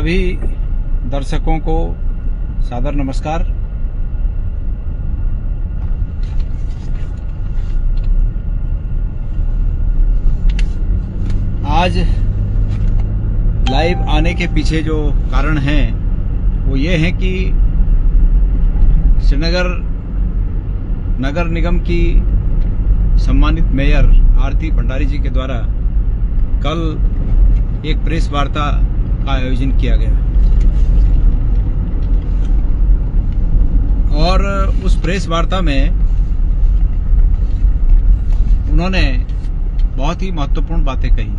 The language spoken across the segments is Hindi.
सभी दर्शकों को सादर नमस्कार। आज लाइव आने के पीछे जो कारण है वो ये है कि श्रीनगर नगर निगम की सम्मानित मेयर आरती भंडारी जी के द्वारा कल एक प्रेस वार्ता का आयोजन किया गया और उस प्रेस वार्ता में उन्होंने बहुत ही महत्वपूर्ण बातें कही।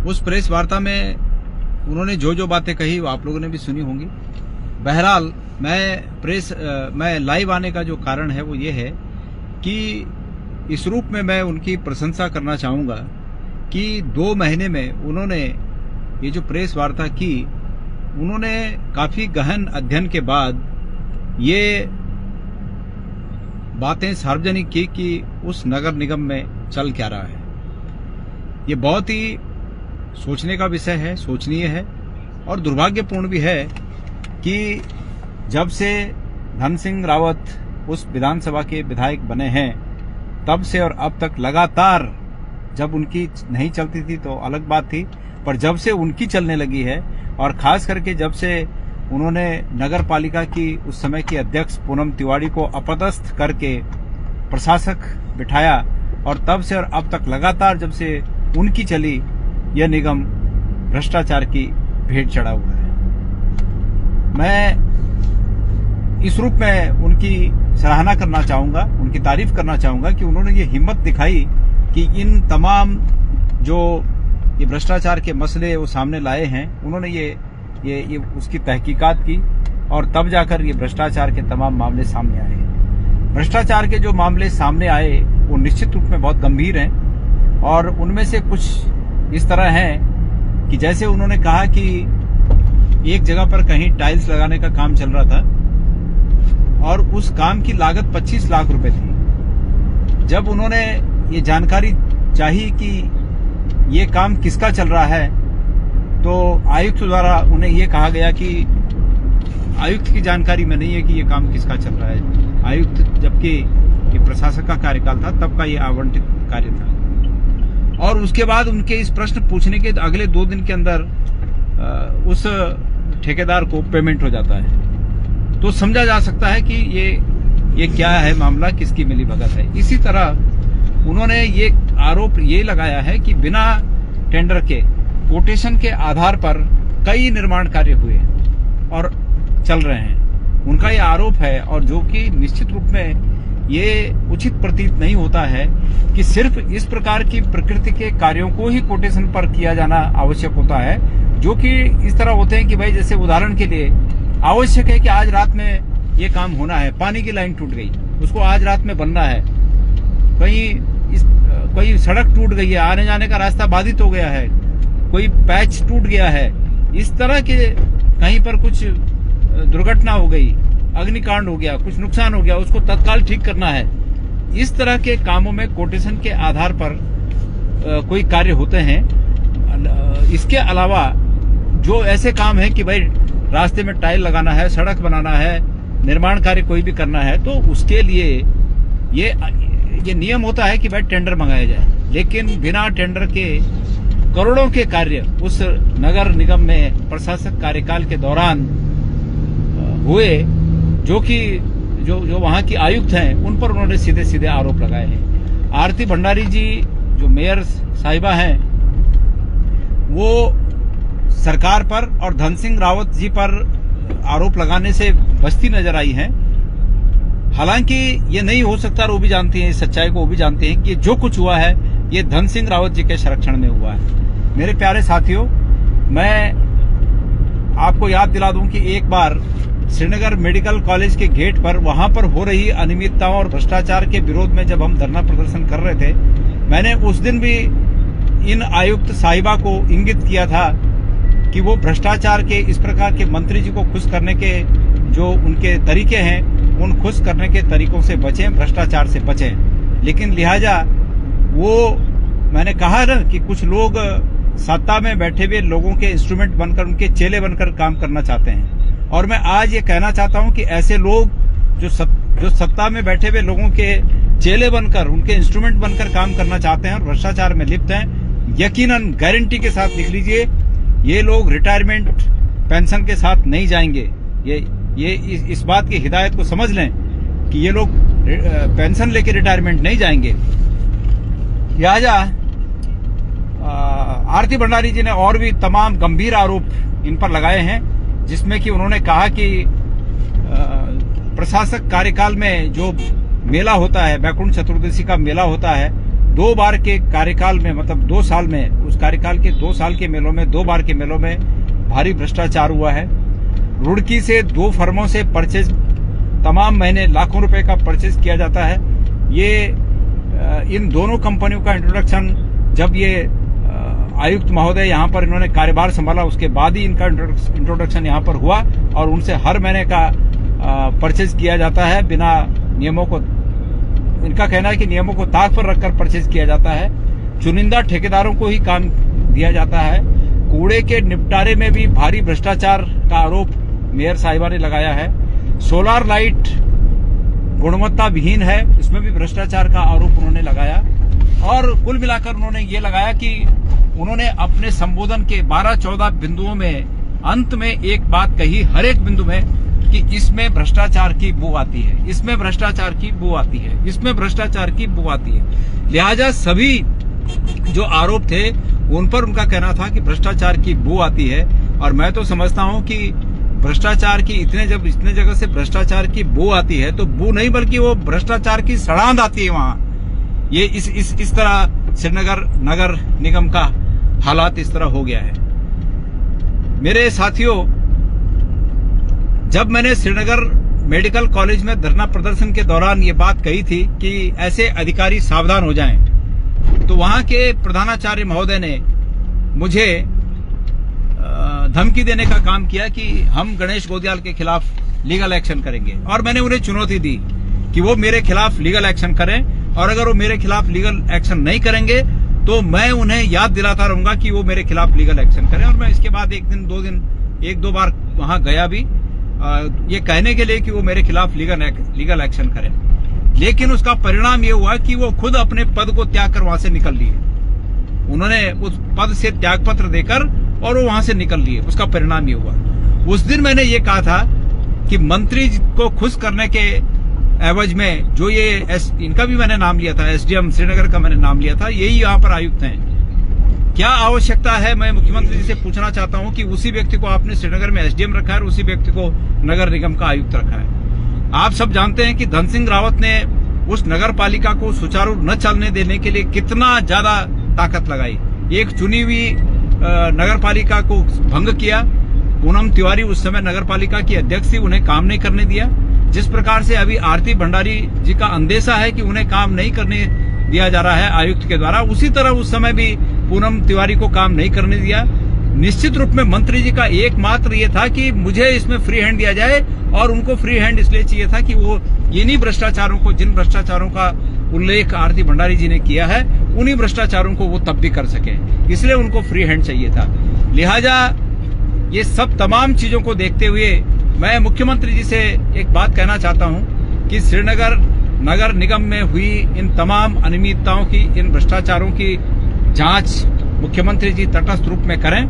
उस प्रेस वार्ता में उन्होंने जो बातें कही वो आप लोगों ने भी सुनी होंगी। बहरहाल मैं लाइव आने का जो कारण है वो ये है कि इस रूप में मैं उनकी प्रशंसा करना चाहूँगा कि 2 महीने में उन्होंने ये जो प्रेस वार्ता की, उन्होंने काफ़ी गहन अध्ययन के बाद ये बातें सार्वजनिक की कि उस नगर निगम में चल क्या रहा है। ये बहुत ही सोचने का विषय है, सोचनीय है और दुर्भाग्यपूर्ण भी है कि जब से धन सिंह रावत उस विधानसभा के विधायक बने हैं तब से और अब तक लगातार, जब उनकी नहीं चलती थी तो अलग बात थी, पर जब से उनकी चलने लगी है और खास करके जब से उन्होंने नगर पालिका की उस समय की अध्यक्ष पूनम तिवारी को अपदस्थ करके प्रशासक बिठाया और तब से और अब तक लगातार जब से उनकी चली, यह निगम भ्रष्टाचार की भेंट चढ़ा हुआ है। मैं इस रूप में उनकी सराहना करना चाहूँगा, उनकी तारीफ करना चाहूँगा कि उन्होंने ये हिम्मत दिखाई कि इन तमाम जो ये भ्रष्टाचार के मसले वो सामने लाए हैं, उन्होंने ये उसकी तहकीकात की और तब जाकर ये भ्रष्टाचार के तमाम मामले सामने आए। भ्रष्टाचार के जो मामले सामने आए वो निश्चित रूप में बहुत गंभीर हैं और उनमें से कुछ इस तरह हैं कि जैसे उन्होंने कहा कि एक जगह पर कहीं टाइल्स लगाने का काम चल रहा था और उस काम की लागत 25 लाख रुपए थी। जब उन्होंने ये जानकारी चाहिए कि ये काम किसका चल रहा है तो आयुक्त द्वारा उन्हें ये कहा गया कि आयुक्त की जानकारी में नहीं है कि ये काम किसका चल रहा है। आयुक्त जबकि ये प्रशासक का कार्यकाल था तब का ये आवंटित कार्य था और उसके बाद उनके इस प्रश्न पूछने के अगले 2 दिन के अंदर उस ठेकेदार को पेमेंट हो जाता है। तो समझा जा सकता है कि ये क्या है मामला, किसकी मिलीभगत है। इसी तरह उन्होंने ये आरोप ये लगाया है कि बिना टेंडर के कोटेशन के आधार पर कई निर्माण कार्य हुए और चल रहे हैं। उनका ये आरोप है और जो कि निश्चित रूप में ये उचित प्रतीत नहीं होता है कि सिर्फ इस प्रकार की प्रकृति के कार्यों को ही कोटेशन पर किया जाना आवश्यक होता है, जो कि इस तरह होते हैं कि भाई जैसे उदाहरण के लिए आवश्यक है कि आज रात में ये काम होना है, पानी की लाइन टूट गई, उसको आज रात में बनना है, कोई सड़क टूट गई है, आने जाने का रास्ता बाधित हो गया है, कोई पैच टूट गया है, इस तरह के कहीं पर कुछ दुर्घटना हो गई, अग्निकांड हो गया, कुछ नुकसान हो गया, उसको तत्काल ठीक करना है। इस तरह के कामों में कोटेशन के आधार पर कोई कार्य होते हैं। इसके अलावा जो ऐसे काम है कि भाई रास्ते में टाइल लगाना है, सड़क बनाना है, निर्माण कार्य कोई भी करना है, तो उसके लिए ये नियम होता है कि भाई टेंडर मंगाया जाए। लेकिन बिना टेंडर के करोड़ों के कार्य उस नगर निगम में प्रशासक कार्यकाल के दौरान हुए, जो कि जो वहां की आयुक्त हैं उन पर उन्होंने सीधे सीधे आरोप लगाए हैं। आरती भंडारी जी जो मेयर साहिबा हैं वो सरकार पर और धन सिंह रावत जी पर आरोप लगाने से बचती नजर आई हैं। हालांकि ये नहीं हो सकता और वो भी जानती हैं, इस सच्चाई को वो भी जानते हैं कि जो कुछ हुआ है ये धन सिंह रावत जी के संरक्षण में हुआ है। मेरे प्यारे साथियों, मैं आपको याद दिला दूं कि एक बार श्रीनगर मेडिकल कॉलेज के गेट पर वहां पर हो रही अनियमितताओं और भ्रष्टाचार के विरोध में जब हम धरना प्रदर्शन कर रहे थे, मैंने उस दिन भी इन आयुक्त साहिबा को इंगित किया था कि वो भ्रष्टाचार के इस प्रकार के मंत्री जी को खुश करने के जो उनके तरीके हैं, उन खुश करने के तरीकों से बचें, भ्रष्टाचार से बचें। लेकिन लिहाजा वो मैंने कहा ना कि कुछ लोग सत्ता में बैठे हुए लोगों के इंस्ट्रूमेंट बनकर, उनके चेले बनकर काम करना चाहते हैं। और मैं आज ये कहना चाहता हूं कि ऐसे लोग जो सत्ता में बैठे हुए लोगों के चेले बनकर, उनके इंस्ट्रूमेंट बनकर काम करना चाहते हैं और भ्रष्टाचार में लिप्त हैं, यकीनन गारंटी के साथ लिख लीजिए, ये लोग रिटायरमेंट पेंशन के साथ नहीं जाएंगे। ये इस बात की हिदायत को समझ लें कि ये लोग पेंशन लेके रिटायरमेंट नहीं जाएंगे। लिहाजा आरती भंडारी जी ने और भी तमाम गंभीर आरोप इन पर लगाए हैं, जिसमें कि उन्होंने कहा कि प्रशासक कार्यकाल में जो मेला होता है, बैकुंठ चतुर्दशी का मेला होता है, 2 बार के कार्यकाल में, मतलब 2 साल में, उस कार्यकाल के 2 साल के मेलों में, 2 बार के मेलों में भारी भ्रष्टाचार हुआ है। रुड़की से 2 फर्मों से परचेज, तमाम महीने लाखों रुपए का परचेज किया जाता है। ये इन दोनों कंपनियों का इंट्रोडक्शन जब ये आयुक्त महोदय यहाँ पर इन्होंने कार्यभार संभाला, उसके बाद ही इनका इंट्रोडक्शन यहाँ पर हुआ और उनसे हर महीने का परचेज किया जाता है बिना नियमों को। इनका कहना है कि नियमों को ताक पर रखकर परचेज किया जाता है। चुनिंदा ठेकेदारों को ही काम दिया जाता है। कूड़े के निपटारे में भी भारी भ्रष्टाचार का आरोप मेयर साहिबा ने लगाया है। सोलार लाइट गुणवत्ता विहीन है, इसमें भी भ्रष्टाचार का आरोप उन्होंने लगाया। और कुल मिलाकर उन्होंने ये लगाया कि उन्होंने अपने संबोधन के 12-14 बिंदुओं में अंत में एक बात कही, हर एक बिंदु में, कि इसमें भ्रष्टाचार की बू आती है, इसमें भ्रष्टाचार की बू आती है, इसमें भ्रष्टाचार की बू आती है। लिहाजा सभी जो आरोप थे उन पर उनका कहना था कि भ्रष्टाचार की बू आती है। और मैं तो समझता हूं कि भ्रष्टाचार की इतने जगह से भ्रष्टाचार की बू आती है, तो बू नहीं बल्कि वो भ्रष्टाचार की सड़ांध आती है वहां। ये इस तरह श्रीनगर नगर निगम का हालात इस तरह हो गया है। मेरे साथियों, जब मैंने श्रीनगर मेडिकल कॉलेज में धरना प्रदर्शन के दौरान ये बात कही थी कि ऐसे अधिकारी सावधान हो जाएं, तो वहां के प्रधानाचार्य महोदय ने मुझे धमकी देने का काम किया कि हम गणेश गोदियाल के खिलाफ लीगल एक्शन करेंगे। और मैंने उन्हें चुनौती दी कि वो मेरे खिलाफ लीगल एक्शन करें, और अगर वो मेरे खिलाफ लीगल एक्शन नहीं करेंगे तो मैं उन्हें याद दिलाता रहूंगा कि वो मेरे खिलाफ लीगल एक्शन करें। और मैं इसके बाद एक दो बार वहां गया भी, ये कहने के लिए कि वो मेरे खिलाफ लीगल एक्शन करें। लेकिन उसका परिणाम ये हुआ कि वो खुद अपने पद को त्याग कर वहां से निकल लिए। उन्होंने उस पद से त्यागपत्र देकर और वो वहां से निकल लिए। उसका परिणाम ये हुआ। उस दिन मैंने ये कहा था कि मंत्री को खुश करने के एवज में जो ये इनका भी मैंने नाम लिया था, एसडीएम श्रीनगर का मैंने नाम लिया था, यही यहाँ पर आयुक्त हैं। क्या आवश्यकता है, मैं मुख्यमंत्री जी से पूछना चाहता हूं कि उसी व्यक्ति को आपने श्रीनगर में एसडीएम रखा है और उसी व्यक्ति को नगर निगम का आयुक्त रखा है। आप सब जानते हैं कि धन सिंह रावत ने उस नगर पालिका को सुचारू न चलने देने के लिए कितना ज्यादा ताकत लगाई। एक चुनी हुई नगर पालिका को भंग किया। पूनम तिवारी उस समय नगर पालिका की अध्यक्ष थी, उन्हें काम नहीं करने दिया। जिस प्रकार से अभी आरती भंडारी जी का अंदेशा है कि उन्हें काम नहीं करने दिया जा रहा है आयुक्त के द्वारा, उसी तरह उस समय भी पूनम तिवारी को काम नहीं करने दिया। निश्चित रूप में मंत्री जी का एकमात्र ये था कि मुझे इसमें फ्री हैंड दिया जाए, और उनको फ्री हैंड इसलिए चाहिए था कि वो इन्हीं भ्रष्टाचारों को, जिन भ्रष्टाचारों का उल्लेख आरती भंडारी जी ने किया है, उन्हीं भ्रष्टाचारों को वो तब भी कर सके, इसलिए उनको फ्री हैंड चाहिए था। लिहाजा ये सब तमाम चीजों को देखते हुए मैं मुख्यमंत्री जी से एक बात कहना चाहता हूं कि श्रीनगर नगर निगम में हुई इन तमाम अनियमितताओं की, इन भ्रष्टाचारों की जांच मुख्यमंत्री जी तटस्थ रूप में करें।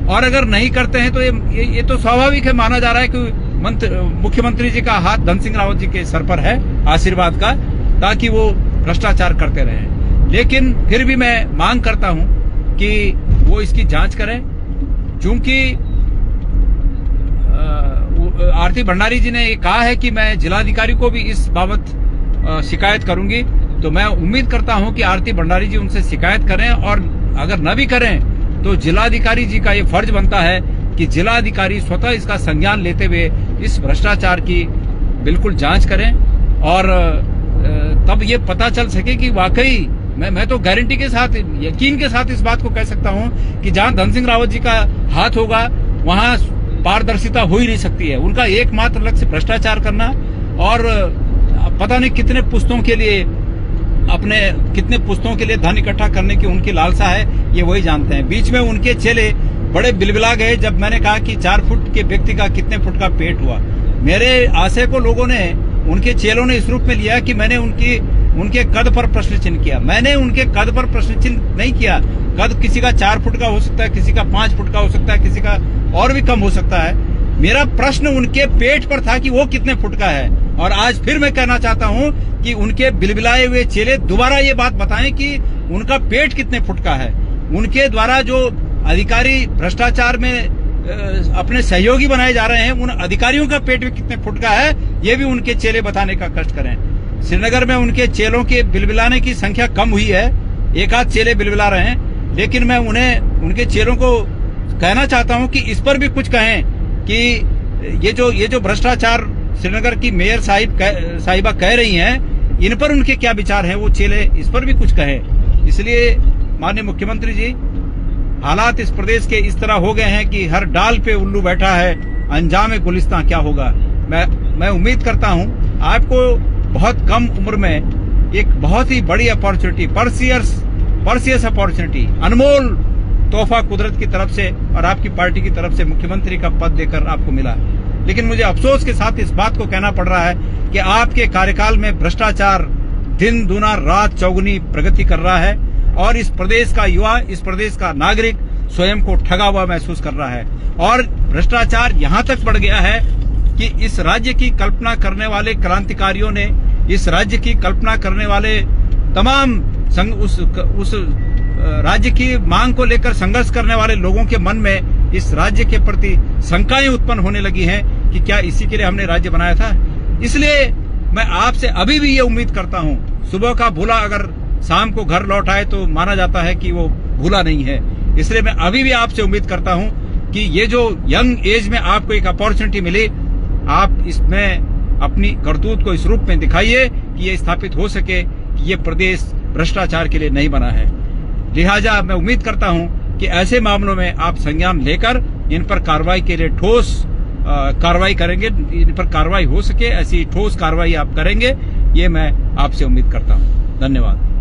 और अगर नहीं करते हैं तो ये तो स्वाभाविक है, माना जा रहा है कि मुख्यमंत्री जी का हाथ धन सिंह रावत जी के सर पर है आशीर्वाद का, ताकि वो भ्रष्टाचार करते रहें। लेकिन फिर भी मैं मांग करता हूं कि वो इसकी जांच करें, क्योंकि आरती भंडारी जी ने कहा है कि मैं जिलाधिकारी को भी इस बाबत शिकायत करूंगी। तो मैं उम्मीद करता हूं कि आरती भंडारी जी उनसे शिकायत करें, और अगर न भी करें तो जिलाधिकारी जी का ये फर्ज बनता है कि जिलाधिकारी स्वतः इसका संज्ञान लेते हुए इस भ्रष्टाचार की बिल्कुल जांच करें, और तब ये पता चल सके कि वाकई मैं तो गारंटी के साथ, यकीन के साथ इस बात को कह सकता हूं कि जहां धन सिंह रावत जी का हाथ होगा वहां पारदर्शिता हो ही नहीं सकती है। उनका एकमात्र लक्ष्य भ्रष्टाचार करना, और पता नहीं कितने पुस्तों के लिए अपने कितने पुस्तकों के लिए धन इकट्ठा करने की उनकी लालसा है, ये वही जानते हैं। बीच में उनके चेले बड़े बिलबिला गए जब मैंने कहा कि 4 फुट के व्यक्ति का कितने फुट का पेट हुआ। मेरे आशय को लोगों ने, उनके चेलों ने इस रूप में लिया कि मैंने उनके कद पर प्रश्न चिन्ह किया। मैंने उनके कद पर प्रश्न चिन्ह नहीं किया। कद किसी का 4 फुट का हो सकता है, किसी का 5 फुट का हो सकता है, किसी का और भी कम हो सकता है। मेरा प्रश्न उनके पेट पर था कि वो कितने फुट का है। और आज फिर मैं कहना चाहता हूं कि उनके बिलबिलाए हुए चेले दोबारा ये बात बताएं कि उनका पेट कितने फुट का है। उनके द्वारा जो अधिकारी भ्रष्टाचार में अपने सहयोगी बनाए जा रहे हैं, उन अधिकारियों का पेट भी कितने फुट का है, ये भी उनके चेले बताने का कष्ट करें। श्रीनगर में उनके चेलों के बिलबिलाने की संख्या कम हुई है, 1 आध चेले बिलबिला रहे हैं, लेकिन मैं उनके चेलों को कहना चाहता हूं कि इस पर भी कुछ कहें कि ये जो भ्रष्टाचार श्रीनगर की मेयर साहिबा कह रही हैं, इन पर उनके क्या विचार हैं, वो चेले इस पर भी कुछ कहें। इसलिए माननीय मुख्यमंत्री जी, हालात इस प्रदेश के इस तरह हो गए हैं कि हर डाल पे उल्लू बैठा है, अंजाम गुलिस्तां क्या होगा। मैं उम्मीद करता हूं आपको बहुत कम उम्र में एक बहुत ही बड़ी अपॉर्चुनिटी, परसियस अपॉर्चुनिटी, अनमोल तोहफा कुदरत की तरफ से और आपकी पार्टी की तरफ से मुख्यमंत्री का पद देकर आपको मिला। लेकिन मुझे अफसोस के साथ इस बात को कहना पड़ रहा है कि आपके कार्यकाल में भ्रष्टाचार दिन दूना रात चौगुनी प्रगति कर रहा है और इस प्रदेश का युवा, इस प्रदेश का नागरिक स्वयं को ठगा हुआ महसूस कर रहा है। और भ्रष्टाचार यहाँ तक बढ़ गया है कि इस राज्य की कल्पना करने वाले क्रांतिकारियों ने, इस राज्य की कल्पना करने वाले तमाम उस राज्य की मांग को लेकर संघर्ष करने वाले लोगों के मन में इस राज्य के प्रति शंकाएं उत्पन्न होने लगी हैं कि क्या इसी के लिए हमने राज्य बनाया था। इसलिए मैं आपसे अभी भी ये उम्मीद करता हूं, सुबह का भूला अगर शाम को घर लौट आए तो माना जाता है कि वो भूला नहीं है। इसलिए मैं अभी भी आपसे उम्मीद करता हूं कि ये जो यंग एज में आपको एक अपॉर्चुनिटी मिली, आप इसमें अपनी करतूत को इस रूप में दिखाइए कि ये स्थापित हो सके कि ये प्रदेश भ्रष्टाचार के लिए नहीं बना है। लिहाजा मैं उम्मीद करता हूं कि ऐसे मामलों में आप संज्ञान लेकर इन पर कार्रवाई के लिए ठोस कार्रवाई करेंगे, इन पर कार्रवाई हो सके ऐसी ठोस कार्रवाई आप करेंगे, ये मैं आपसे उम्मीद करता हूं। धन्यवाद।